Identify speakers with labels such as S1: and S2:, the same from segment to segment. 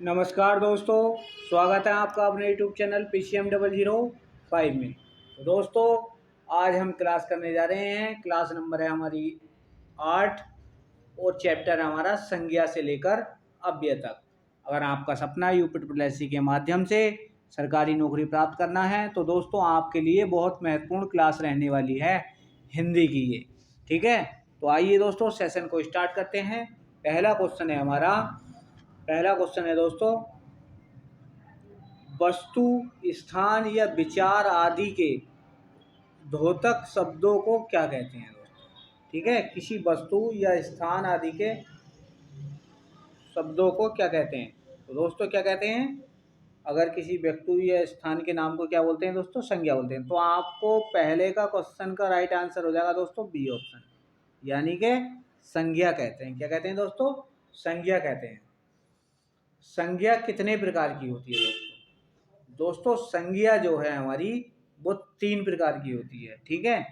S1: नमस्कार दोस्तों, स्वागत है आपका अपने यूट्यूब चैनल PCM005 में। तो दोस्तों, आज हम क्लास करने जा रहे हैं। क्लास नंबर है हमारी 8 और चैप्टर है हमारा संज्ञा से लेकर अव्यय तक। अगर आपका सपना यूपीपीएससी के माध्यम से सरकारी नौकरी प्राप्त करना है तो दोस्तों आपके लिए बहुत महत्वपूर्ण क्लास रहने वाली है हिंदी की ये। ठीक है, तो आइए दोस्तों सेशन को स्टार्ट करते हैं। पहला क्वेश्चन है दोस्तों, वस्तु, स्थान या विचार आदि के द्योतक शब्दों को क्या कहते हैं दोस्तों। ठीक है, किसी वस्तु या स्थान आदि के शब्दों को क्या कहते हैं। तो दोस्तों क्या कहते हैं, अगर किसी व्यक्ति या स्थान के नाम को क्या बोलते हैं दोस्तों, संज्ञा बोलते हैं। तो आपको पहले का क्वेश्चन का राइट आंसर हो जाएगा दोस्तों बी ऑप्शन, यानी कि संज्ञा कहते हैं। क्या कहते हैं दोस्तों, संज्ञा कहते हैं। संज्ञा कितने प्रकार की होती है दोस्तों, संज्ञा जो है हमारी वो 3 प्रकार की होती है। ठीक है,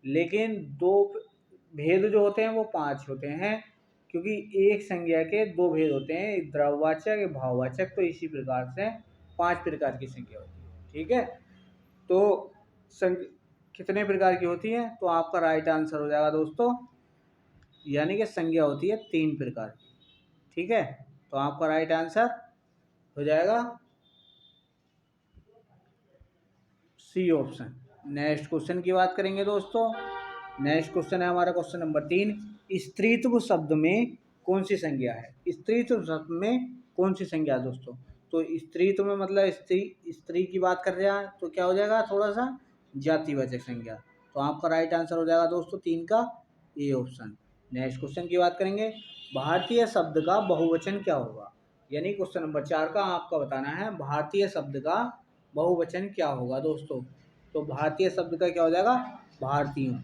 S1: लेकिन 2 भेद जो होते हैं वो 5 होते हैं, क्योंकि एक संज्ञा के 2 भेद होते हैं, एक द्रव्यवाचक एक भाववाचक। तो इसी प्रकार से 5 प्रकार की संज्ञा होती है। ठीक है, तो कितने प्रकार की होती है, तो आपका राइट आंसर हो जाएगा दोस्तों, यानी कि संज्ञा होती है 3 प्रकार की। ठीक है, तो आपका राइट आंसर हो जाएगा सी ऑप्शन। नेक्स्ट क्वेश्चन की बात करेंगे दोस्तों। नेक्स्ट क्वेश्चन है हमारा क्वेश्चन नंबर 3, स्त्रीत्व शब्द में कौन सी संज्ञा है। स्त्रीत्व शब्द में कौन सी संज्ञा है दोस्तों। तो स्त्रीत्व में मतलब स्त्री की बात कर रहे हैं, तो क्या हो जाएगा, थोड़ा सा जातिवाचक संज्ञा। तो आपका राइट आंसर हो जाएगा दोस्तों 3 का ए ऑप्शन। नेक्स्ट क्वेश्चन की बात करेंगे, भारतीय शब्द का बहुवचन क्या होगा। यानी क्वेश्चन नंबर 4 का आपका बताना है भारतीय शब्द का बहुवचन क्या होगा दोस्तों। तो भारतीय शब्द का क्या हो जाएगा, भारतीयों,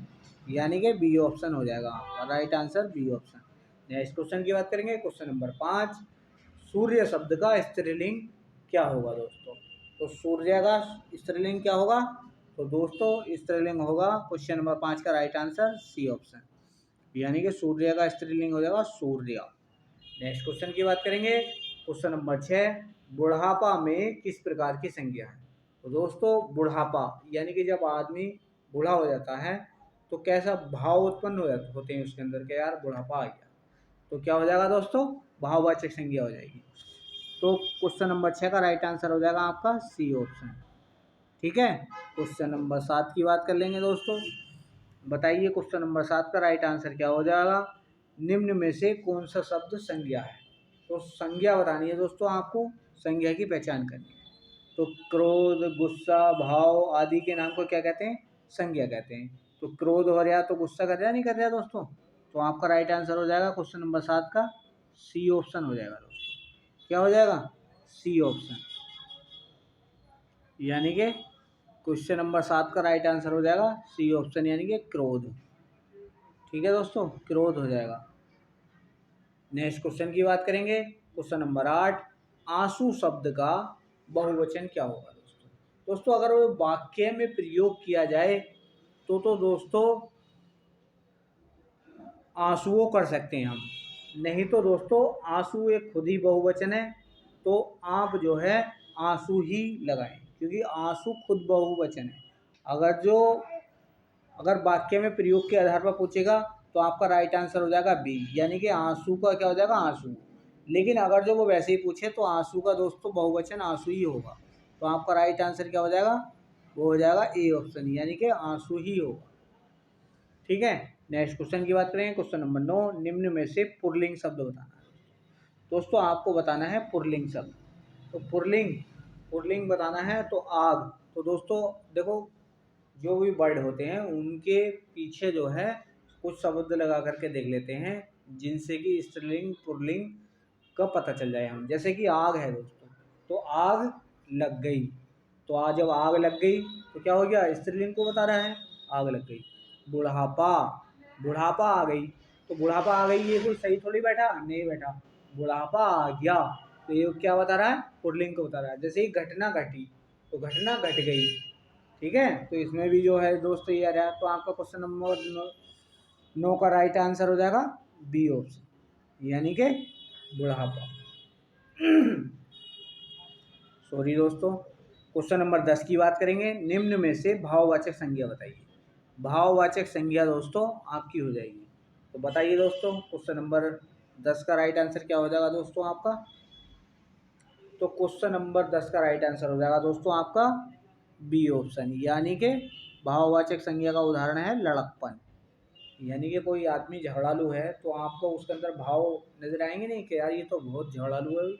S1: यानी कि बी ऑप्शन हो जाएगा आपका right answer, B option. Next question की बात करेंगे, क्वेश्चन नंबर 5, सूर्य शब्द का स्त्रीलिंग क्या होगा दोस्तों। तो सूर्य का स्त्रीलिंग क्या होगा, तो दोस्तों स्त्रीलिंग होगा क्वेश्चन नंबर 5 का राइट आंसर सी ऑप्शन, यानी कि सूर्य का स्त्रीलिंग हो जाएगा सूर्य। नेक्स्ट क्वेश्चन की बात करेंगे, क्वेश्चन नंबर 6, बुढ़ापा में किस प्रकार की संज्ञा है। तो दोस्तों बुढ़ापा यानी कि जब आदमी बूढ़ा हो जाता है तो कैसा भाव उत्पन्न होते हैं उसके अंदर के, यार बुढ़ापा आ गया। तो क्या हो जाएगा दोस्तों, भाववाचक संज्ञा हो जाएगी। तो क्वेश्चन नंबर 6 का राइट आंसर हो जाएगा आपका सी ऑप्शन। ठीक है, क्वेश्चन नंबर 7 की बात कर लेंगे दोस्तों। बताइए क्वेश्चन नंबर 7 का राइट आंसर क्या हो जाएगा, निम्न में से कौन सा शब्द संज्ञा है। तो संज्ञा बतानी है दोस्तों, आपको संज्ञा की पहचान करनी है। तो क्रोध, गुस्सा, भाव आदि के नाम को क्या कहते हैं, संज्ञा कहते हैं। तो क्रोध हो रहा तो गुस्सा कर रहा नहीं कर रहा दोस्तों। तो आपका राइट आंसर हो जाएगा क्वेश्चन नंबर 7 का सी ऑप्शन हो जाएगा दोस्तों। क्या हो जाएगा, सी ऑप्शन, यानी कि क्वेश्चन नंबर 7 का राइट आंसर हो जाएगा सी ऑप्शन, यानी कि क्रोध। ठीक है दोस्तों, क्रोध हो जाएगा। नेक्स्ट क्वेश्चन की बात करेंगे, क्वेश्चन नंबर 8, आंसू शब्द का बहुवचन क्या होगा दोस्तों। दोस्तों अगर वो वाक्य में प्रयोग किया जाए तो दोस्तों आंसुओं कर सकते हैं हम, नहीं तो दोस्तों आंसू एक खुद ही बहुवचन है, तो आप जो है आंसू ही लगाएं, क्योंकि आंसू खुद बहुवचन है। अगर वाक्य में प्रयोग के आधार पर पूछेगा तो आपका राइट आंसर हो जाएगा बी, यानी कि आंसू का क्या हो जाएगा, आंसू। लेकिन अगर जो वो वैसे ही पूछे तो आंसू का दोस्तों बहुवचन आंसू ही होगा। तो आपका राइट आंसर क्या हो जाएगा, वो हो जाएगा ए ऑप्शन, यानी कि आंसू ही होगा। ठीक है, नेक्स्ट क्वेश्चन की बात करें, क्वेश्चन नंबर 9, निम्न में से पुल्लिंग शब्द बताना है। दोस्तों आपको बताना है पुल्लिंग शब्द। तो पुल्लिंग बताना है तो आग। तो दोस्तों देखो, जो भी वर्ड होते हैं उनके पीछे जो है कुछ शब्द लगा करके देख लेते हैं, जिनसे कि स्त्रीलिंग पुल्लिंग का पता चल जाए हम। जैसे कि आग है दोस्तों, तो आग लग गई। तो आज जब आग लग गई तो क्या हो गया, स्त्रीलिंग को बता रहा है, आग लग गई। बुढ़ापा, बुढ़ापा आ गई। तो बुढ़ापा आ गई ये कोई सही थोड़ी बैठा, नहीं बैठा, बुढ़ापा आ गया। तो ये क्या बता रहा है, पुल्लिंग को बता रहा है। जैसे ही घटना घटी तो घटना घट गई। ठीक है, तो इसमें भी जो है दोस्तों ये आ रहा है। तो आपका क्वेश्चन नंबर 9 का राइट आंसर हो जाएगा बी ऑप्शन, यानी कि बुढ़ापा। सॉरी दोस्तों, क्वेश्चन नंबर 10 की बात करेंगे। निम्न में से भाववाचक संज्ञा बताइए। भाववाचक संज्ञा दोस्तों आपकी हो जाएगी। तो बताइए दोस्तों, क्वेश्चन नंबर 10 का राइट आंसर क्या हो जाएगा दोस्तों आपका? तो क्वेश्चन नंबर 10 का राइट आंसर हो जाएगा दोस्तों आपका बी ऑप्शन, यानी कि भाववाचक संज्ञा का उदाहरण है लड़कपन। यानी कि कोई आदमी झगड़ालू है तो आपको उसके अंदर भाव नजर आएंगे नहीं कि यार ये तो बहुत झगड़ालू है,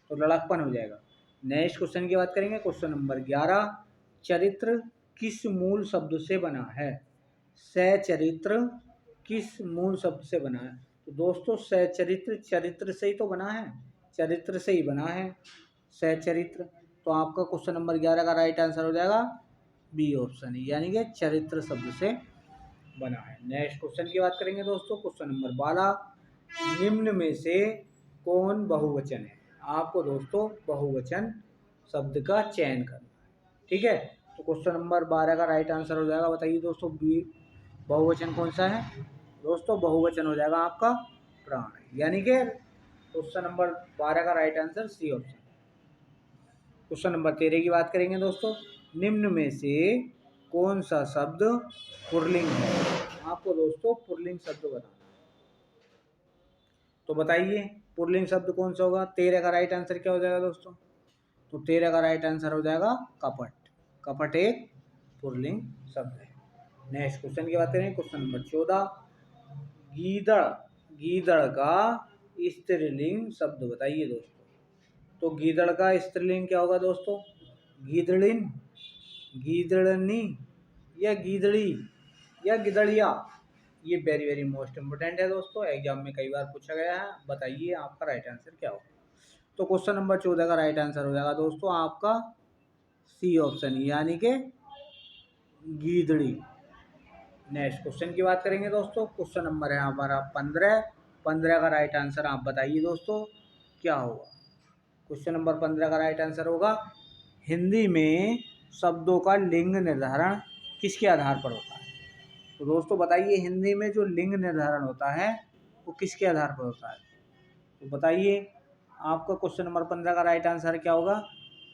S1: तो लड़कपन हो जाएगा। नेक्स्ट क्वेश्चन की बात करेंगे, क्वेश्चन नंबर 11। चरित्र किस मूल शब्द से बना है? सचरित्र किस मूल शब्द से बना है? तो दोस्तों सचरित्र चरित्र से ही तो बना है, चरित्र से ही बना है सचरित्र। तो आपका क्वेश्चन नंबर 11 का राइट आंसर हो जाएगा बी ऑप्शन, यानी कि चरित्र शब्द से बना है। नेक्स्ट क्वेश्चन की बात करेंगे दोस्तों, क्वेश्चन नंबर 12। निम्न में से कौन बहुवचन है? आपको दोस्तों बहुवचन शब्द का चयन करना है, ठीक है। तो क्वेश्चन नंबर 12 का राइट आंसर हो जाएगा, बताइए दोस्तों, बी बहुवचन कौन सा है? दोस्तों बहुवचन हो जाएगा आपका प्राण, यानी कि क्वेश्चन नंबर 12 का right answer C option. Question number 13 की बात करेंगे दोस्तों। निम्न में से कौन सा शब्द पुल्लिंग है? आपको दोस्तों पुल्लिंग शब्द बताना, तो बताइए पुल्लिंग शब्द कौन सा होगा? 13 का राइट आंसर क्या हो जाएगा दोस्तों? तो 13 का राइट आंसर हो जाएगा कपट। कपट एक पुल्लिंग शब्द है। नेक्स्ट क्वेश्चन की बात करें, क्वेश्चन नंबर 14। गीदड़, गीदड़ का स्त्रीलिंग शब्द बताइए दोस्तों। तो गीदड़ का स्त्रीलिंग क्या होगा दोस्तों? गीदड़िन, गीदड़नी, या गीदड़ी, या गिदड़िया। ये वेरी वेरी मोस्ट इम्पोर्टेंट है दोस्तों, एग्जाम में कई बार पूछा गया है। बताइए आपका राइट आंसर क्या होगा? तो क्वेश्चन नंबर 14 का राइट आंसर हो जाएगा दोस्तों आपका सी ऑप्शन, यानी कि गीदड़ी। नेक्स्ट क्वेश्चन की बात करेंगे दोस्तों, क्वेश्चन नंबर है हमारा 15। 15 का राइट आंसर आप बताइए दोस्तों क्या होगा? क्वेश्चन नंबर 15 का राइट आंसर होगा, हिंदी में शब्दों का लिंग निर्धारण किसके आधार पर होता है? तो दोस्तों बताइए, हिंदी में जो लिंग निर्धारण होता है वो किसके आधार पर होता है? तो बताइए आपका क्वेश्चन नंबर 15 का राइट आंसर क्या होगा?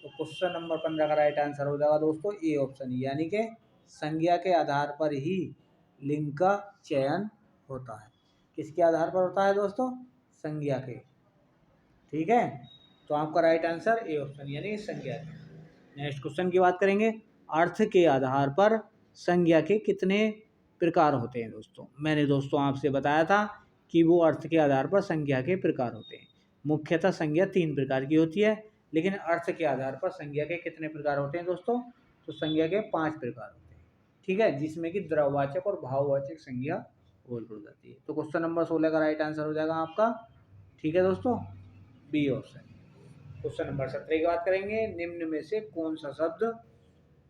S1: तो क्वेश्चन नंबर 15 का राइट आंसर हो जाएगा दोस्तों ए ऑप्शन, यानी कि संज्ञा के आधार पर ही लिंग का चयन होता है। किसके आधार पर होता है दोस्तों? संज्ञा के, ठीक है। तो आपका राइट आंसर ए ऑप्शन, यानी संज्ञा के। नेक्स्ट क्वेश्चन की बात करेंगे, अर्थ के आधार पर संज्ञा के कितने प्रकार होते हैं दोस्तों? मैंने दोस्तों आपसे बताया था कि वो अर्थ के आधार पर संज्ञा के प्रकार होते हैं। मुख्यतः संज्ञा 3 प्रकार की होती है, लेकिन अर्थ के आधार पर संज्ञा के कितने प्रकार होते हैं दोस्तों? तो संज्ञा के 5 प्रकार होते हैं, ठीक है, जिसमें कि द्रववाचक और भाववाचक संज्ञा बोल जाती है। तो क्वेश्चन नंबर 16 का राइट आंसर हो जाएगा आपका, ठीक है दोस्तों, बी ऑप्शन। क्वेश्चन नंबर 17 की बात करेंगे, निम्न में से कौन सा शब्द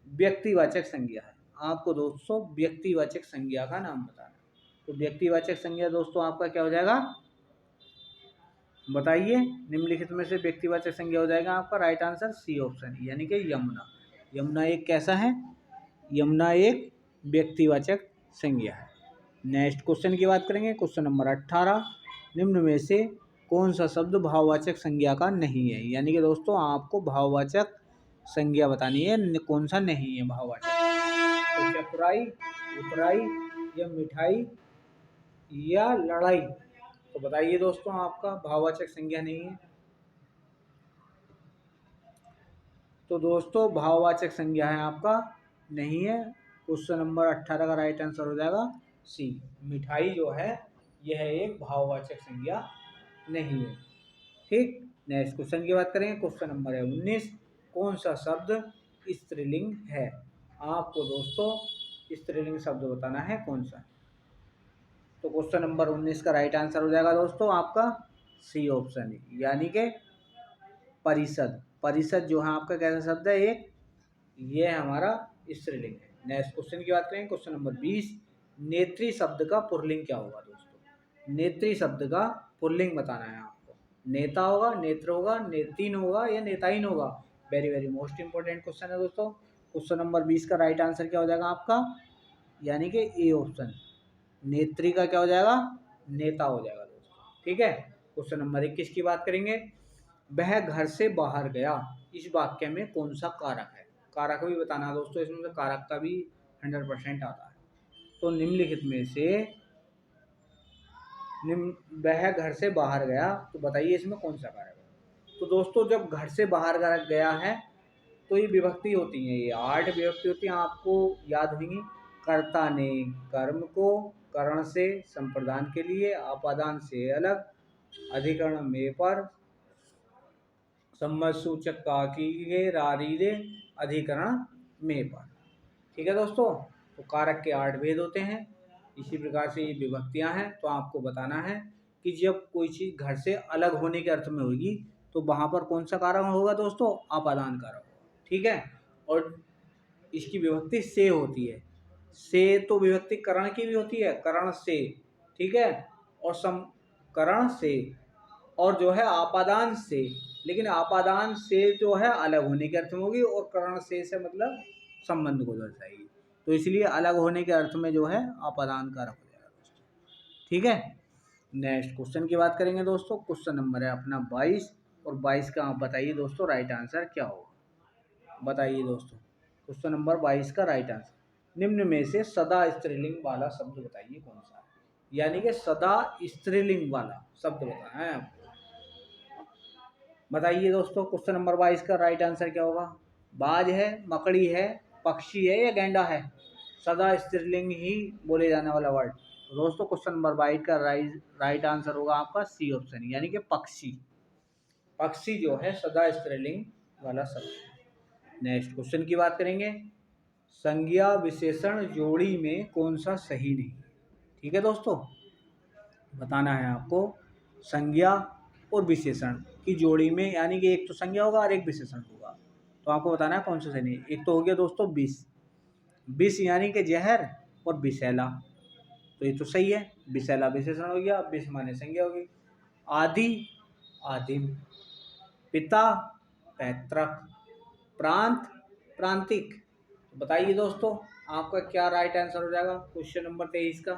S1: व्यक्तिवाचक संज्ञा है? आपको दोस्तों व्यक्तिवाचक संज्ञा का नाम बताना है। तो व्यक्तिवाचक संज्ञा दोस्तों आपका क्या हो जाएगा? बताइए, निम्नलिखित में से व्यक्तिवाचक संज्ञा हो जाएगा आपका राइट आंसर सी ऑप्शन, यानी कि यमुना। यमुना एक कैसा है? यमुना एक व्यक्तिवाचक संज्ञा है। नेक्स्ट क्वेश्चन की बात करेंगे, क्वेश्चन नंबर 18। निम्न में से कौन सा शब्द भाववाचक संज्ञा का नहीं है? यानी कि दोस्तों आपको भाववाचक संज्ञा बतानी है, कौन सा नहीं है भाववाचक। तो चतुराई, उतराई, या मिठाई, या लड़ाई। तो बताइए दोस्तों आपका भाववाचक संज्ञा नहीं है। तो दोस्तों भाववाचक संज्ञा है आपका नहीं है। क्वेश्चन नंबर 18 का राइट आंसर हो जाएगा सी, मिठाई जो है यह एक भाववाचक संज्ञा नहीं है, ठीक। नेक्स्ट क्वेश्चन की बात करेंगे, क्वेश्चन नंबर है 19। कौन सा शब्द स्त्रीलिंग है? आपको दोस्तों स्त्रीलिंग शब्द बताना है कौन सा। तो क्वेश्चन नंबर 19 का राइट आंसर हो जाएगा दोस्तों आपका सी ऑप्शन, यानी कि परिषद। परिषद जो है आपका कैसा शब्द है? एक ये हमारा स्त्रीलिंग है। नेक्स्ट क्वेश्चन की बात करें, क्वेश्चन नंबर 20। नेत्री शब्द का पुल्लिंग क्या होगा दोस्तों? नेत्री शब्द का पुल्लिंग बताना है आपको। नेता होगा, नेत्र होगा, नेतीन होगा, या नेताइन होगा। Very very most important question है दोस्तों। क्वेश्चन नंबर 20 का राइट आंसर क्या हो जाएगा आपका? यानी कि ए ऑप्शन, नेत्री का क्या हो जाएगा? नेता हो जाएगा दोस्तों, ठीक है। क्वेश्चन नंबर 21 की बात करेंगे, वह घर से बाहर गया इस वाक्य में कौन सा कारक है। कारक भी बताना है दोस्तों, इसमें से कारक का भी 100% आता है। तो निम्नलिखित में से वह घर से बाहर गया, तो बताइए इसमें कौन सा कारक है। तो दोस्तों जब घर से बाहर गया है तो ये विभक्ति होती है, ये 8 विभक्ति होती हैं, आपको याद होंगी। कर्ता ने कर्म को, करण से, संप्रदान के लिए, अपादान से अलग, अधिकरण में पर, संबंध सूचक का के रारीरे, अधिकरण में पर। ठीक है दोस्तों, तो कारक के 8 भेद होते हैं। इसी प्रकार से ये विभक्तियां हैं। तो आपको बताना है कि जब कोई चीज़ घर से अलग होने के अर्थ में होगी तो वहाँ पर कौन सा कारक होगा दोस्तों, अपादान कारक। ठीक है, और इसकी विभक्ति से होती है। से तो विभक्ति करण की भी होती है, करण से, ठीक है, और करण से, और जो है आपादान से। लेकिन आपादान से जो है अलग होने के अर्थ में होगी, और करण से मतलब संबंध को दर्शाएगी। तो इसलिए अलग होने के अर्थ में जो है आपादान कारक हो जाएगा दोस्तों। ठीक है, नेक्स्ट क्वेश्चन की बात करेंगे दोस्तों। क्वेश्चन नंबर है अपना 22, और 22 का आप बताइए दोस्तों राइट आंसर क्या होगा। बताइए दोस्तों, क्वेश्चन नंबर 22 का राइट आंसर, निम्न में से सदा स्त्रीलिंग वाला शब्द बताइए कौन सा है। यानी कि सदा स्त्रीलिंग वाला शब्द बताना है आपको। बताइए दोस्तों, क्वेश्चन नंबर 22 का राइट आंसर क्या होगा। बाज है, मकड़ी है, पक्षी है, या गेंडा है। सदा स्त्रीलिंग ही बोले जाने वाला वर्ड। तो दोस्तों क्वेश्चन नंबर 22 का राइट आंसर होगा आपका सी ऑप्शन, यानी कि पक्षी। पक्षी जो है सदा स्त्रीलिंग वाला शब्द। नेक्स्ट क्वेश्चन की बात करेंगे। संज्ञा विशेषण जोड़ी में कौन सा सही नहीं। ठीक है दोस्तों, बताना है आपको संज्ञा और विशेषण की जोड़ी में, यानी कि एक तो संज्ञा होगा और एक विशेषण होगा। तो आपको बताना है कौन सा सही नहीं। एक तो हो गया दोस्तों विष, विष यानी कि जहर, और विषैला, तो ये तो सही है। विषैला विशेषण हो गया, विष माने संज्ञा होगी। आदि, आदिम। पिता, पैतृक। प्रांत, प्रांतिक। बताइए दोस्तों आपका क्या राइट आंसर हो जाएगा क्वेश्चन नंबर 23 का।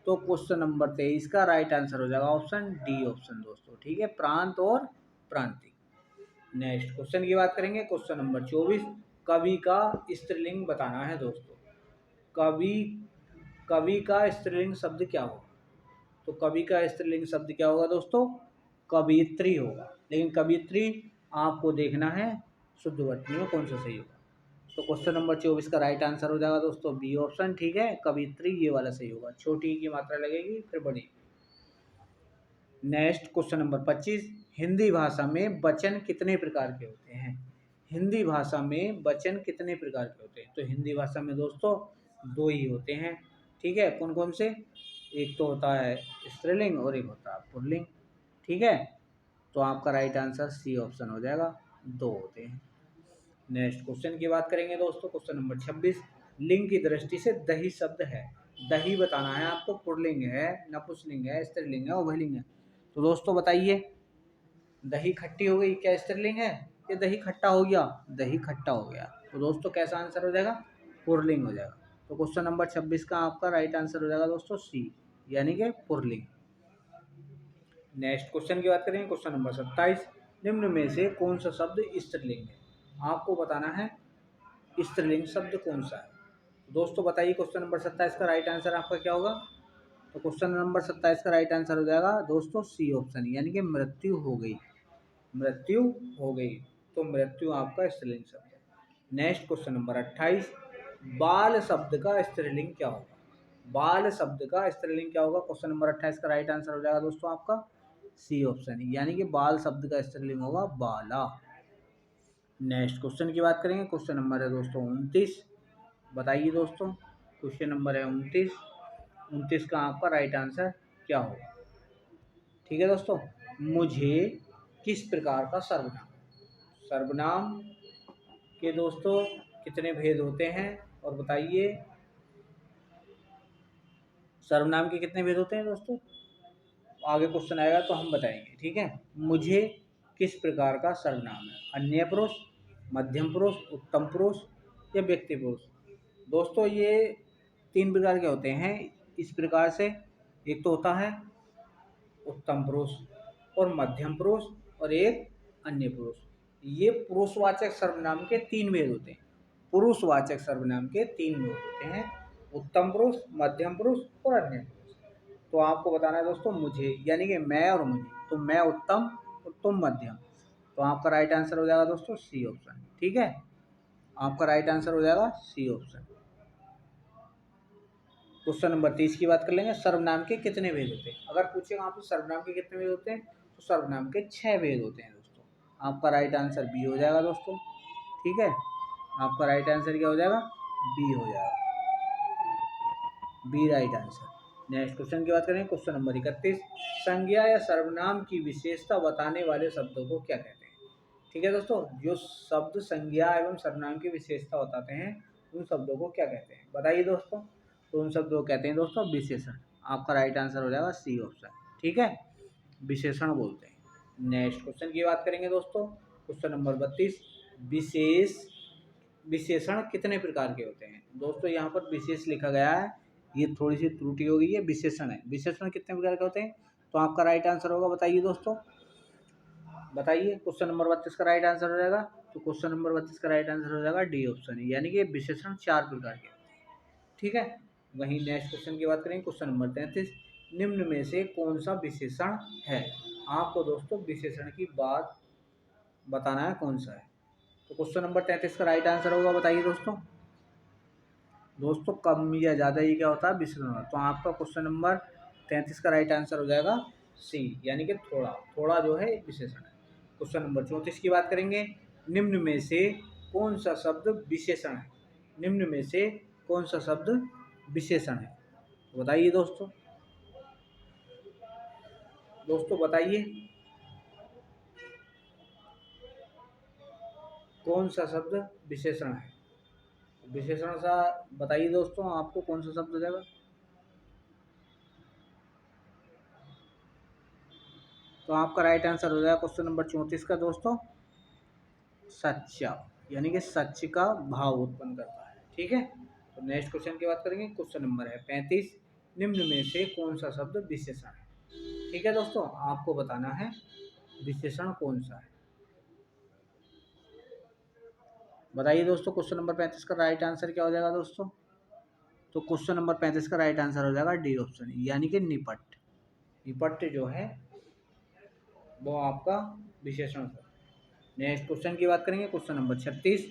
S1: तो क्वेश्चन नंबर 23 का राइट आंसर हो जाएगा ऑप्शन डी ऑप्शन दोस्तों। ठीक है, प्रांत और प्रांतिक। नेक्स्ट क्वेश्चन की बात करेंगे। क्वेश्चन नंबर 24, कवि का स्त्रीलिंग बताना है दोस्तों। कवि, कवि का स्त्रीलिंग शब्द क्या होगा। तो कवि का स्त्रीलिंग शब्द क्या होगा दोस्तों, कवियत्री होगा। लेकिन कवियत्री आपको देखना है शुद्ध वर्तनी में कौन सा सही होगा। तो क्वेश्चन नंबर 24 का राइट आंसर हो जाएगा दोस्तों बी ऑप्शन। ठीक है, कवियत्री ये वाला सही होगा, छोटी की मात्रा लगेगी फिर बड़ी। नेक्स्ट क्वेश्चन नंबर 25, हिंदी भाषा में वचन कितने प्रकार के होते हैं। हिंदी भाषा में वचन कितने प्रकार के होते हैं। तो हिंदी भाषा में दोस्तों 2 ही होते हैं। ठीक है, कौन कौन से, एक तो होता है स्त्रीलिंग और एक होता है पुल्लिंग। ठीक है, तो आपका राइट आंसर सी ऑप्शन हो जाएगा, 2 होते हैं। नेक्स्ट क्वेश्चन की बात करेंगे दोस्तों। क्वेश्चन नंबर 26, लिंग की दृष्टि से दही शब्द है। दही बताना है आपको, पुल्लिंग है, नपुंसकलिंग है, स्त्रीलिंग है, उभयलिंग है। तो दोस्तों बताइए, दही खट्टी हो गई, क्या स्त्रीलिंग है। ये दही खट्टा हो गया, दही खट्टा हो गया। तो दोस्तों कैसा आंसर हो जाएगा, पुल्लिंग हो जाएगा। तो क्वेश्चन नंबर 26 का आपका राइट आंसर हो जाएगा दोस्तों सी, यानी कि पुल्लिंग। नेक्स्ट क्वेश्चन की बात करेंगे। क्वेश्चन नंबर 27, निम्न में से कौन सा शब्द स्त्रीलिंग है। आपको बताना है स्त्रीलिंग शब्द कौन सा है। दोस्तों बताइए क्वेश्चन नंबर 27 का राइट आंसर आपका क्या होगा। तो क्वेश्चन नंबर 27 का राइट आंसर हो जाएगा दोस्तों सी ऑप्शन, यानी कि मृत्यु हो गई। मृत्यु हो गई, तो मृत्यु आपका स्त्रीलिंग शब्द है। नेक्स्ट क्वेश्चन नंबर 28, बाल शब्द का स्त्रीलिंग क्या होगा। बाल शब्द का स्त्रीलिंग क्या होगा। क्वेश्चन नंबर 28 का राइट आंसर हो जाएगा दोस्तों आपका सी ऑप्शन, यानी कि बाल शब्द का स्त्रीलिंग होगा बाला। नेक्स्ट क्वेश्चन की बात करेंगे। क्वेश्चन नंबर है दोस्तों 29, बताइए दोस्तों क्वेश्चन नंबर है 29, 29 का आपका राइट आंसर क्या होगा। ठीक है दोस्तों, मुझे किस प्रकार का सर्वनाम। सर्वनाम के दोस्तों कितने भेद होते हैं, और बताइए सर्वनाम के कितने भेद होते हैं दोस्तों। आगे क्वेश्चन आएगा तो हम बताएंगे। ठीक है, मुझे किस प्रकार का सर्वनाम है, अन्य पुरुष, मध्यम पुरुष, उत्तम पुरुष, या व्यक्ति पुरुष। दोस्तों ये 3 प्रकार के होते हैं इस प्रकार से। एक तो होता है उत्तम पुरुष, और मध्यम पुरुष, और एक अन्य पुरुष। ये पुरुषवाचक सर्वनाम के 3 भेद होते हैं। पुरुषवाचक सर्वनाम के 3 भेद होते हैं, उत्तम पुरुष, मध्यम पुरुष और अन्य पुरुष। तो आपको बताना है दोस्तों मुझे, यानी कि मैं और मुझे। तो मैं उत्तम और तुम मध्यम। तो आपका राइट आंसर हो जाएगा दोस्तों सी ऑप्शन। ठीक है, आपका राइट आंसर हो जाएगा सी ऑप्शन। क्वेश्चन नंबर 30 की बात कर लेंगे। सर्वनाम के कितने भेद होते हैं? अगर पूछेगा आपसे सर्वनाम के कितने भेद होते हैं, तो सर्वनाम के 6 भेद होते हैं दोस्तों। आपका राइट आंसर बी हो जाएगा दोस्तों। ठीक है, आपका राइट आंसर क्या हो जाएगा? बी हो जाएगा, B right answer. Next question की बात करें, क्वेश्चन नंबर 31। संज्ञा या सर्वनाम की विशेषता बताने वाले शब्दों को क्या कहते हैं? ठीक है दोस्तों, जो शब्द संज्ञा एवं सर्वनाम की विशेषता बताते हैं उन शब्दों को क्या कहते हैं? बताइए दोस्तों। तो उन शब्दों को कहते हैं दोस्तों विशेषण। आपका राइट आंसर हो जाएगा सी ऑप्शन। ठीक है, विशेषण बोलते हैं। नेक्स्ट क्वेश्चन की बात करेंगे दोस्तों, क्वेश्चन नंबर 32। विशेष विशेषण कितने प्रकार के होते हैं? दोस्तों यहाँ पर विशेष लिखा गया है, ये थोड़ी सी त्रुटि हो गई है, विशेषण है। विशेषण कितने प्रकार के होते हैं? तो आपका राइट आंसर होगा, बताइए दोस्तों, बताइए। क्वेश्चन नंबर 32 का राइट आंसर हो जाएगा, तो क्वेश्चन नंबर 32 का राइट आंसर हो जाएगा डी ऑप्शन, यानी कि विशेषण 4 प्रकार के होते हैं। ठीक है, वहीं नेक्स्ट क्वेश्चन की बात करेंगे, क्वेश्चन नंबर 33। निम्न में से कौन सा विशेषण है? आपको दोस्तों विशेषण की बात बताना है कौन सा है। तो क्वेश्चन नंबर 33 का राइट आंसर होगा, बताइए दोस्तों। दोस्तों कम या ज़्यादा ये क्या होता है? विशेषण। तो आपका क्वेश्चन नंबर 33 का राइट आंसर हो जाएगा सी, यानी कि थोड़ा। थोड़ा जो है एक विशेषण है। क्वेश्चन नंबर 34 की बात करेंगे। निम्न में से कौन सा शब्द विशेषण है? निम्न में से कौन सा शब्द विशेषण है? तो बताइए दोस्तों, दोस्तों बताइए कौन सा शब्द विशेषण है? विशेषण सा बताइए दोस्तों, आपको कौन सा शब्द हो जाएगा? तो आपका राइट आंसर हो जाएगा क्वेश्चन नंबर 34 का दोस्तों सच्चा, यानी कि सच का भाव उत्पन्न करता है। ठीक है, तो नेक्स्ट क्वेश्चन की बात करेंगे, क्वेश्चन नंबर है 35। निम्न में से कौन सा शब्द विशेषण है? ठीक है दोस्तों, आपको बताना है विशेषण कौन सा है। बताइए दोस्तों, क्वेश्चन नंबर 35 का राइट आंसर क्या हो जाएगा दोस्तों? तो क्वेश्चन नंबर 35 का राइट आंसर हो जाएगा डी ऑप्शन, यानी कि निपट। निपट जो है वो आपका विशेषण है। नेक्स्ट क्वेश्चन की बात करेंगे, क्वेश्चन नंबर 36।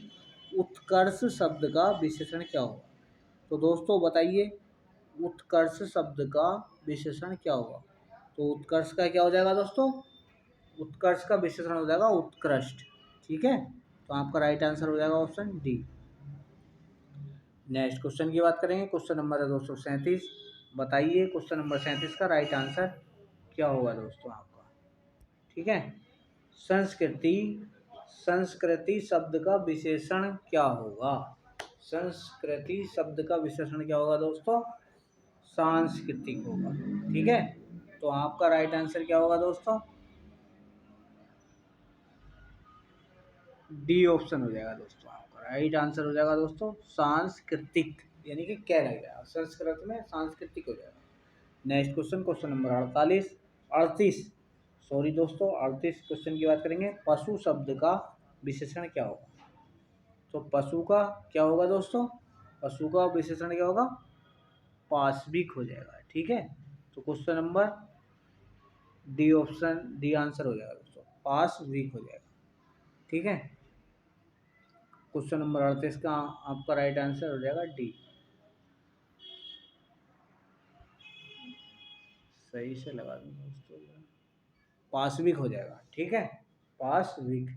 S1: उत्कर्ष शब्द का विशेषण क्या होगा? तो दोस्तों बताइए, उत्कर्ष शब्द का विशेषण क्या होगा? तो उत्कर्ष का क्या हो जाएगा दोस्तों? उत्कर्ष का विशेषण हो जाएगा उत्कृष्ट। ठीक है, तो आपका राइट आंसर हो जाएगा ऑप्शन डी। नेक्स्ट क्वेश्चन की बात करेंगे, क्वेश्चन नंबर है 237। बताइए क्वेश्चन नंबर 37 का राइट आंसर क्या होगा दोस्तों आपका? ठीक है, संस्कृति संस्कृति शब्द का विशेषण क्या होगा? संस्कृति शब्द का विशेषण क्या होगा दोस्तों? सांस्कृतिक होगा। ठीक है, तो आपका राइट आंसर क्या होगा दोस्तों? डी ऑप्शन हो जाएगा दोस्तों। आपका राइट आंसर हो जाएगा दोस्तों सांस्कृतिक, यानी कि क्या रह गया? संस्कृत में सांस्कृतिक हो जाएगा। Next question, question number 38। Sorry दोस्तों, 38 क्वेश्चन की बात करेंगे। पशु शब्द का विशेषण क्या होगा? तो पशु का क्या होगा दोस्तों? पशु का विशेषण क्या होगा? पाशविक हो जाएगा। ठीक है, तो question number D option, D answer हो जाएगा दोस्तों, पाशविक हो जाएगा। ठीक है, क्वेश्चन नंबर 38 का आपका राइट आंसर हो जाएगा डी। सही से लगा दूंगा दोस्तों, पाशविक हो जाएगा। ठीक है, पाशविक।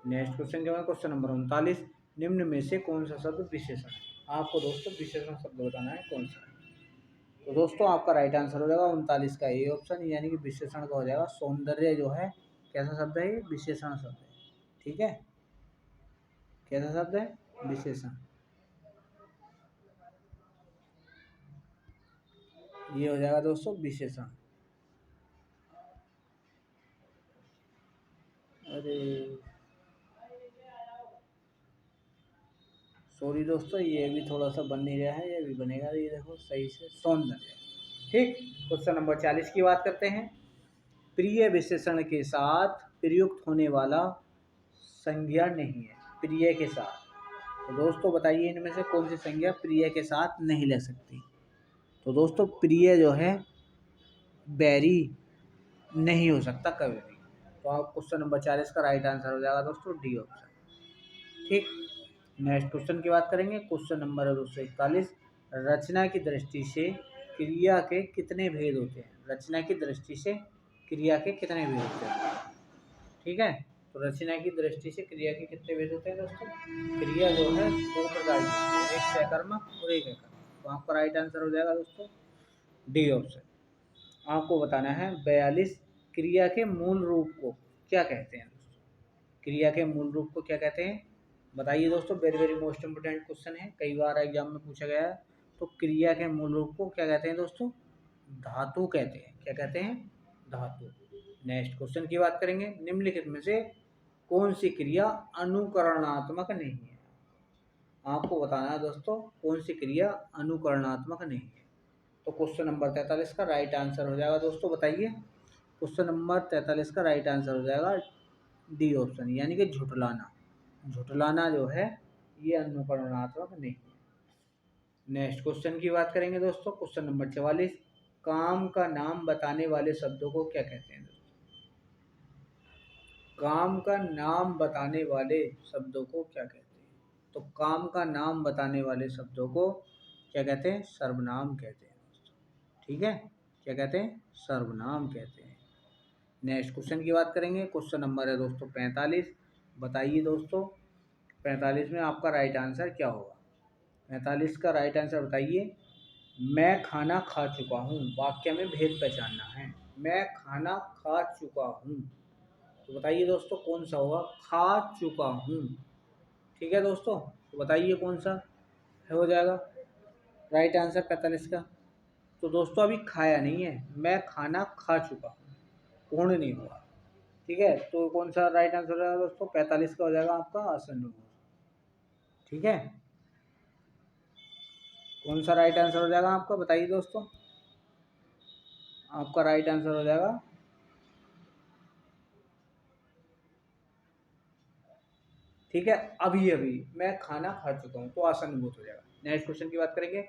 S1: नेक्स्ट क्वेश्चन क्या है, क्वेश्चन नंबर 39। निम्न में से कौन सा शब्द विशेषण है? आपको दोस्तों विशेषण शब्द बताना है कौन सा है। तो दोस्तों आपका राइट आंसर हो जाएगा 39 का ए ऑप्शन, यानी कि विशेषण का हो जाएगा सौंदर्य। जो है कैसा शब्द है? ये विशेषण शब्द है। ठीक है, कैसा शब्द है? विशेषण। ये हो जाएगा दोस्तों विशेषण। अरे सॉरी दोस्तों, ये भी थोड़ा सा बन नहीं रहा है, ये भी बनेगा। ये देखो सही से, सौंदर्य। ठीक, क्वेश्चन नंबर 40 की बात करते हैं। प्रिय विशेषण के साथ प्रयुक्त होने वाला संज्ञा नहीं है प्रिय के साथ। तो दोस्तों बताइए इनमें से कौन सी संज्ञा प्रिय के साथ नहीं ले सकती। तो दोस्तों प्रिय जो है बैरी नहीं हो सकता कभी भी। तो आप क्वेश्चन नंबर 40 का राइट आंसर हो जाएगा दोस्तों डी ऑप्शन। ठीक, नेक्स्ट क्वेश्चन की बात करेंगे। क्वेश्चन नंबर है 241, रचना की दृष्टि से क्रिया के कितने भेद होते हैं। रचना की दृष्टि से क्रिया के कितने भेद होते हैं। ठीक है, तो रचना की दृष्टि से क्रिया के कितने भेद होते हैं दोस्तों। क्रिया जो है दो प्रकार की, एक सकर्मक और एक अकर्मक। तो आपका राइट आंसर हो जाएगा दोस्तों डी ऑप्शन। आपको बताना है 42, क्रिया के मूल रूप को क्या कहते हैं दोस्तों। क्रिया के मूल रूप को क्या कहते हैं बताइए दोस्तों। Very very most important question है, कई बार एग्जाम में पूछा गया है। तो क्रिया के मूल रूप को क्या कहते हैं दोस्तों, धातु कहते हैं। क्या कहते हैं, धातु। नेक्स्ट क्वेश्चन की बात करेंगे, निम्नलिखित में से कौन सी क्रिया अनुकरणात्मक नहीं है। आपको बताना है दोस्तों कौन सी क्रिया अनुकरणात्मक नहीं है। तो क्वेश्चन नंबर 43 का राइट आंसर हो जाएगा दोस्तों, बताइए। क्वेश्चन नंबर 43 का राइट आंसर हो जाएगा डी ऑप्शन, यानी कि झुठलाना। झुठलाना जो है ये अनुकरणात्मक नहीं है। नेक्स्ट क्वेश्चन की बात करेंगे दोस्तों। क्वेश्चन नंबर 44, काम का नाम बताने वाले शब्दों को क्या कहते हैं दोस्तों। काम का नाम बताने वाले शब्दों को क्या कहते हैं। तो काम का नाम बताने वाले शब्दों को क्या कहते हैं, सर्वनाम कहते हैं दोस्तों। ठीक है, क्या कहते हैं, सर्वनाम कहते हैं। नेक्स्ट क्वेश्चन की बात करेंगे। क्वेश्चन नंबर है दोस्तों 45, बताइए दोस्तों 45 में आपका राइट आंसर क्या होगा। 45 का राइट आंसर बताइए। मैं खाना खा चुका हूँ, वाक्य में भेद पहचानना है। मैं खाना खा चुका हूँ, तो बताइए दोस्तों कौन सा होगा, खा चुका हूँ। ठीक है दोस्तों, तो बताइए कौन सा हो जाएगा राइट आंसर 45 का। तो दोस्तों अभी खाया नहीं है, मैं खाना खा चुका हूँ, पूर्ण नहीं हुआ। ठीक है, तो कौन सा राइट आंसर हो जाएगा दोस्तों, 45 का हो जाएगा आपका आसन। ठीक है, कौन सा राइट आंसर हो जाएगा आपका बताइए दोस्तों। आपका राइट आंसर हो जाएगा ठीक है, अभी अभी मैं खाना खा चुका हूँ, तो आसन्नभूत हो जाएगा। नेक्स्ट क्वेश्चन की बात करेंगे।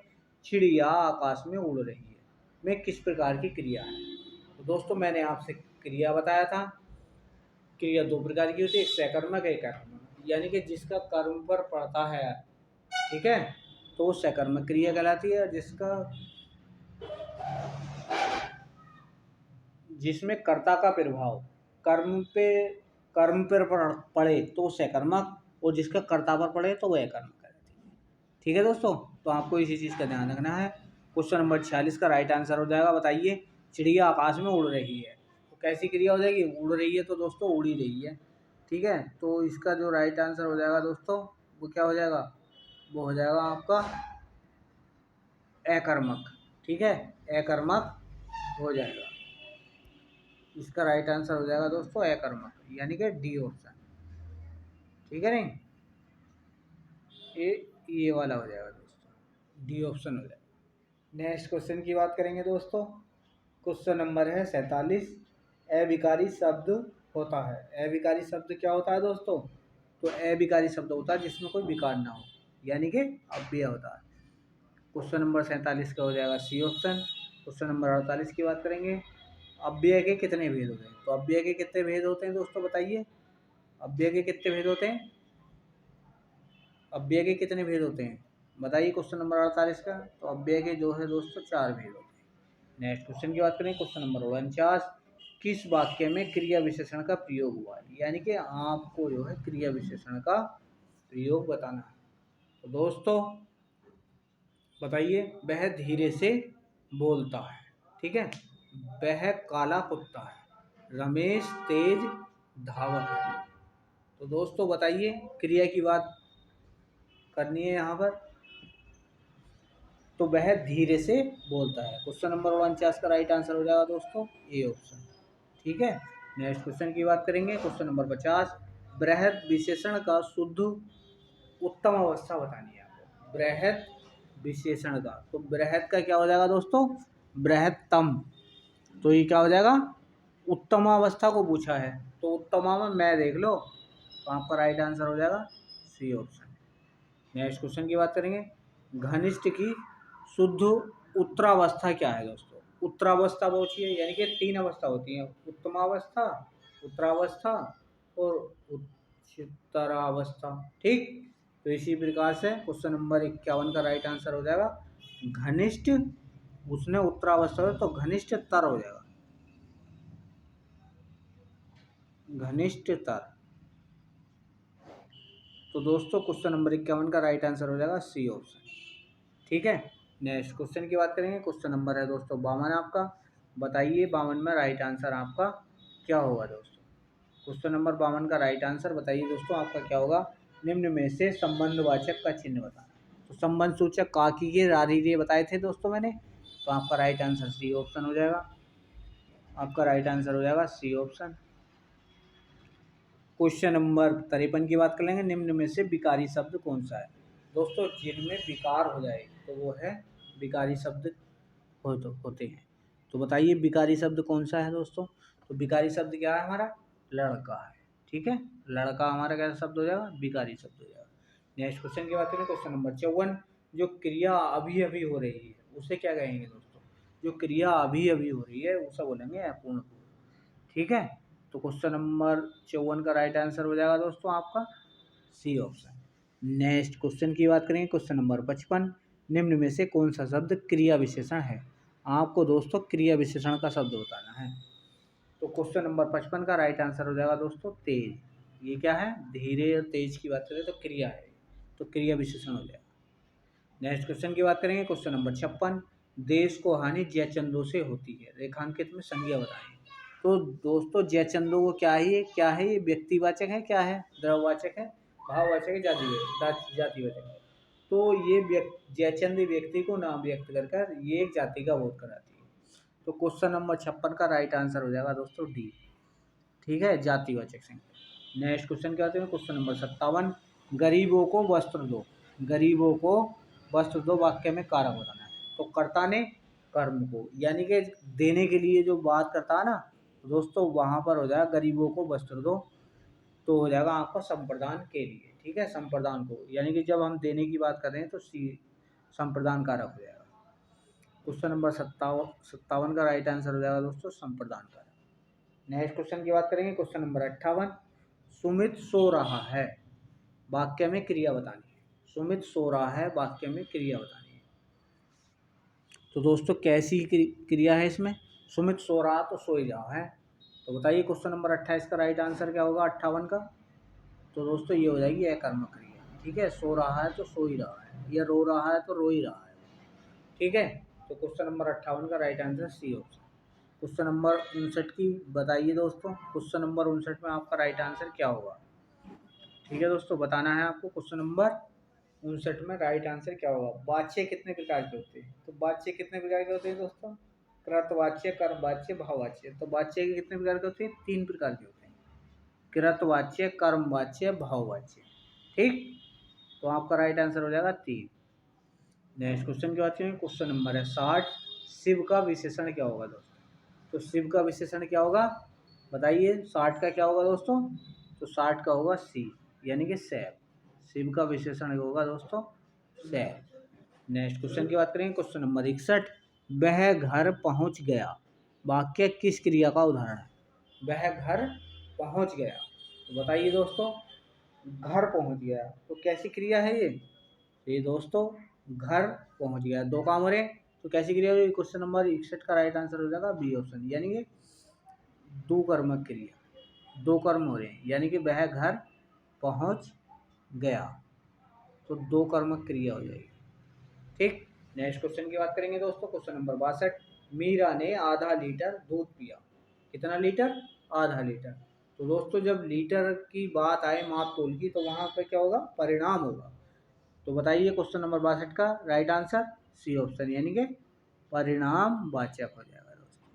S1: चिड़िया आकाश में उड़ रही है, में किस प्रकार की क्रिया है। तो दोस्तों मैंने आपसे क्रिया बताया था। क्रिया दो प्रकार की होती है, एक सकर्मक एक अकर्मक, यानी कि जिसका कर्म पर पड़ता है, ठीक है, तो वो सकर्मक क्रिया कहलाती है। जिसमें कर्ता का प्रभाव कर्म पर पड़े तो सकर्मक, और जिसका कर्ता पर पड़े तो वह अकर्मक कहलाती है। ठीक है दोस्तों, तो आपको इसी चीज़ का ध्यान रखना है। क्वेश्चन नंबर 46 का राइट आंसर हो जाएगा, बताइए। चिड़िया आकाश में उड़ रही है, तो कैसी क्रिया हो जाएगी, उड़ रही है, तो दोस्तों उड़ ही रही है। ठीक है, तो इसका जो राइट आंसर हो जाएगा दोस्तों वो क्या हो जाएगा, वो हो जाएगा आपका अकर्मक। ठीक है, अकर्मक हो जाएगा। इसका राइट आंसर हो जाएगा दोस्तों अकर्मक, यानी कि डी ऑप्शन। ठीक है, नहीं ये वाला हो जाएगा दोस्तों, डी ऑप्शन हो जाएगा। नेक्स्ट क्वेश्चन की बात करेंगे दोस्तों। क्वेश्चन नंबर है 47, अविकारी शब्द होता है। अविकारी शब्द क्या होता है दोस्तों, तो अविकारी शब्द होता है जिसमें कोई विकार ना हो, यानी कि अव्यय होता है। क्वेश्चन नंबर 47 का हो जाएगा सी ऑप्शन। क्वेश्चन नंबर 48 की बात करेंगे। अव्यय के कितने भेद होते हैं। तो अव्यय के कितने भेद होते हैं दोस्तों बताइए। अव्यय के कितने भेद होते हैं, अव्यय के कितने भेद होते हैं बताइए। क्वेश्चन नंबर 48 का, तो अव्यय के जो है दोस्तों 4 भेद होते हैं। नेक्स्ट क्वेश्चन की बात करें। क्वेश्चन नंबर 49, किस वाक्य में क्रिया विशेषण का प्रयोग हुआ है, यानी कि आपको जो है क्रिया विशेषण का प्रयोग बताना है। तो दोस्तों बताइए, वह धीरे से बोलता है। ठीक है, वह काला कुत्ता है, रमेश तेज धावक है। तो दोस्तों बताइए, क्रिया की बात करनी है यहाँ पर, तो वह धीरे से बोलता है। क्वेश्चन नंबर 49 का राइट आंसर हो जाएगा दोस्तों ए ऑप्शन। ठीक है, नेक्स्ट क्वेश्चन की बात करेंगे। क्वेश्चन नंबर 50, बृहद विशेषण का शुद्ध उत्तम अवस्था बतानी है आपको। बृहद विशेषण का, तो बृहद का क्या हो जाएगा दोस्तों, बृहत्तम। तो ये क्या हो जाएगा, उत्तम अवस्था को पूछा है, तो उत्तमा में मैं देख लो, तो आपका राइट आंसर हो जाएगा सी ऑप्शन। नेक्स्ट क्वेश्चन की बात करेंगे, घनिष्ठ की शुद्ध उत्तरावस्था क्या है दोस्तों? उत्तरावस्था वो होती है, यानी कि 3 अवस्था होती हैं, उत्तमावस्था, उत्तरावस्था और उच्चतरावस्था। ठीक, तो इसी प्रकार से क्वेश्चन नंबर 51 का राइट आंसर हो जाएगा घनिष्ठ, उसने उत्तरावस्था हो तो घनिष्ठ तर हो जाएगा, घनिष्ठ तर। तो दोस्तों क्वेश्चन नंबर 51 का राइट आंसर हो जाएगा सी ऑप्शन। ठीक है, नेक्स्ट क्वेश्चन की बात करेंगे। क्वेश्चन नंबर है दोस्तों 52 आपका। बताइए 52 में राइट आंसर आपका क्या होगा दोस्तों? क्वेश्चन नंबर 52 का राइट आंसर बताइए दोस्तों आपका क्या होगा? निम्न में से संबंधवाचक का चिन्ह बताना। तो संबंध सूचक काकी के रारीरे बताए थे दोस्तों मैंने, तो आपका राइट आंसर सी ऑप्शन हो जाएगा। आपका राइट आंसर हो जाएगा सी ऑप्शन। क्वेश्चन नंबर 53 की बात कर लेंगे, निम्न में से विकारी शब्द कौन सा है? दोस्तों जिनमें विकार हो जाए तो वो है विकारी शब्द होते हैं। तो बताइए विकारी शब्द कौन सा है दोस्तों? तो विकारी शब्द क्या है हमारा? लड़का है। ठीक है, लड़का हमारा कैसा शब्द हो जाएगा? विकारी शब्द हो जाएगा। नेक्स्ट क्वेश्चन की बात करें, क्वेश्चन नंबर 54, जो क्रिया अभी अभी हो रही है उसे क्या कहेंगे दोस्तों? जो क्रिया अभी अभी हो रही है उसे बोलेंगे अपूर्ण। ठीक है, तो क्वेश्चन नंबर 54 का राइट आंसर हो जाएगा दोस्तों आपका सी ऑप्शन। नेक्स्ट क्वेश्चन की बात करेंगे, क्वेश्चन नंबर 55, निम्न में से कौन सा शब्द क्रिया विशेषण है? आपको दोस्तों क्रिया विशेषण का शब्द बताना है। तो क्वेश्चन नंबर 55 का राइट आंसर हो जाएगा दोस्तों तेज। ये क्या है? धीरे और तेज की बात करें तो क्रिया है, तो क्रिया विशेषण हो जाएगा। नेक्स्ट क्वेश्चन की बात करेंगे, क्वेश्चन नंबर 56, देश को हानि जयचंदों से होती है, रेखांकित में संज्ञा बताएं। तो दोस्तों जयचंदों को क्या है? क्या है ये? व्यक्तिवाचक है, क्या है? द्रववाचक है, भाववाचक है, जातिवाचक है? तो ये जयचंद व्यक्ति को नाम व्यक्त कर कर ये एक जाति का बोध कराती है। तो क्वेश्चन नंबर 56 का राइट आंसर हो जाएगा दोस्तों डी। ठीक है, जातिवाचक संज्ञा। नेक्स्ट क्वेश्चन क्या होते हैं? क्वेश्चन नंबर 57, गरीबों को वस्त्र दो, गरीबों को वस्त्र दो वाक्य में कारक बताना है। तो कर्ता ने कर्म को, यानी कि देने के लिए जो बात करता है ना दोस्तों, वहाँ पर हो जाएगा गरीबों को वस्त्र दो, तो हो जाएगा आपका संप्रदान के लिए। ठीक है, संप्रदान को, यानी कि जब हम देने की बात कर रहे हैं तो सी संप्रदान कारक हो जाएगा। क्वेश्चन नंबर 57 का राइट आंसर हो जाएगा दोस्तों संप्रदान कारक। नेक्स्ट क्वेश्चन की बात करेंगे, क्वेश्चन नंबर 58, सुमित सो रहा है, वाक्य में क्रिया बतानी है। सुमित सो रहा है, वाक्य में क्रिया बतानी है। तो दोस्तों कैसी क्रिया है इसमें? सुमित सो रहा तो सो ही रहा है। तो बताइए क्वेश्चन नंबर 28 का राइट आंसर क्या होगा 58 का? तो दोस्तों ये हो जाएगी अकर्मक क्रिया। ठीक है, सो रहा है तो सो ही रहा है, या रो रहा है तो रो ही रहा है। ठीक है, तो क्वेश्चन नंबर 58 का right answer C option. Question number 59 की बताइए दोस्तों, क्वेश्चन नंबर 59 में आपका राइट आंसर क्या होगा? ठीक है दोस्तों, बताना है आपको क्वेश्चन नंबर 59 में राइट आंसर क्या होगा। वाच्य कितने प्रकार के होते हैं? तो वाच्य कितने प्रकार के होते हैं दोस्तों? कृतवाच्य, कर्मवाच्य, भाववाच्य। तो वाच्य के कितने प्रकार के होते हैं? 3 प्रकार के होते हैं, कृतवाच्य, कर्मवाच्य, भाववाच्य। ठीक, तो आपका राइट आंसर हो जाएगा 3। नेक्स्ट क्वेश्चन की बात करें, क्वेश्चन नंबर है 60, शिव का विशेषण क्या होगा दोस्तों? तो शिव का विशेषण क्या होगा बताइए? 60 का क्या होगा दोस्तों? तो 60 का होगा सी, यानी कि सैव। शिव का विशेषण होगा दोस्तों सैव। नेक्स्ट क्वेश्चन की बात करेंगे, क्वेश्चन नंबर 61, वह घर पहुंच गया, वाक्य किस क्रिया का उदाहरण है? वह घर पहुंच गया, तो बताइए दोस्तों घर पहुंच गया तो कैसी क्रिया है ये? तो ये दोस्तों घर पहुंच गया, 2 काम हो रहे हैं, तो कैसी क्रिया हुई? क्वेश्चन नंबर 61 का राइट आंसर हो जाएगा बी ऑप्शन, यानी कि 2 कर्मक क्रिया, 2 कर्म हो रहे हैं, यानी कि वह घर पहुंच गया, तो 2 कर्मक क्रिया हो जाएगी। ठीक, नेक्स्ट क्वेश्चन की बात करेंगे दोस्तों, क्वेश्चन नंबर 62, मीरा ने आधा लीटर दूध पिया। कितना लीटर? आधा लीटर। तो दोस्तों जब लीटर की बात आए माप तोल की, तो वहाँ पे क्या होगा? परिणाम होगा। तो बताइए क्वेश्चन नंबर 62 का राइट आंसर सी ऑप्शन, यानी कि परिणाम वाचक हो जाएगा दोस्तों।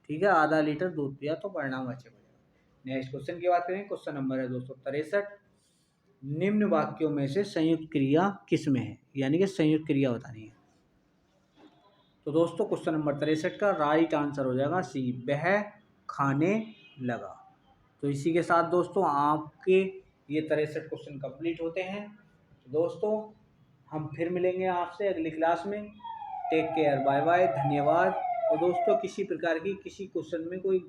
S1: ठीक है, आधा लीटर दूध पिया तो परिणाम वाचक हो जाएगा। नेक्स्ट क्वेश्चन की बात करें, क्वेश्चन नंबर है दोस्तों 63, निम्न वाक्यों में से संयुक्त क्रिया किस में है? यानी कि संयुक्त क्रिया बतानी है। तो दोस्तों क्वेश्चन नंबर 63 का राइट आंसर हो जाएगा सी, वह खाने लगा। तो इसी के साथ दोस्तों आपके ये 63 क्वेश्चन कंप्लीट होते हैं। तो दोस्तों हम फिर मिलेंगे आपसे अगली क्लास में। टेक केयर, बाय बाय, धन्यवाद। और दोस्तों किसी प्रकार की किसी क्वेश्चन में कोई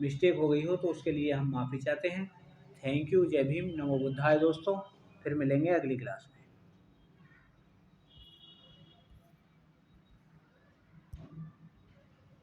S1: मिस्टेक हो गई हो तो उसके लिए हम माफ़ी चाहते हैं। थैंक यू, जय भीम, नमो बुद्धाय। दोस्तों फिर मिलेंगे अगली क्लास में।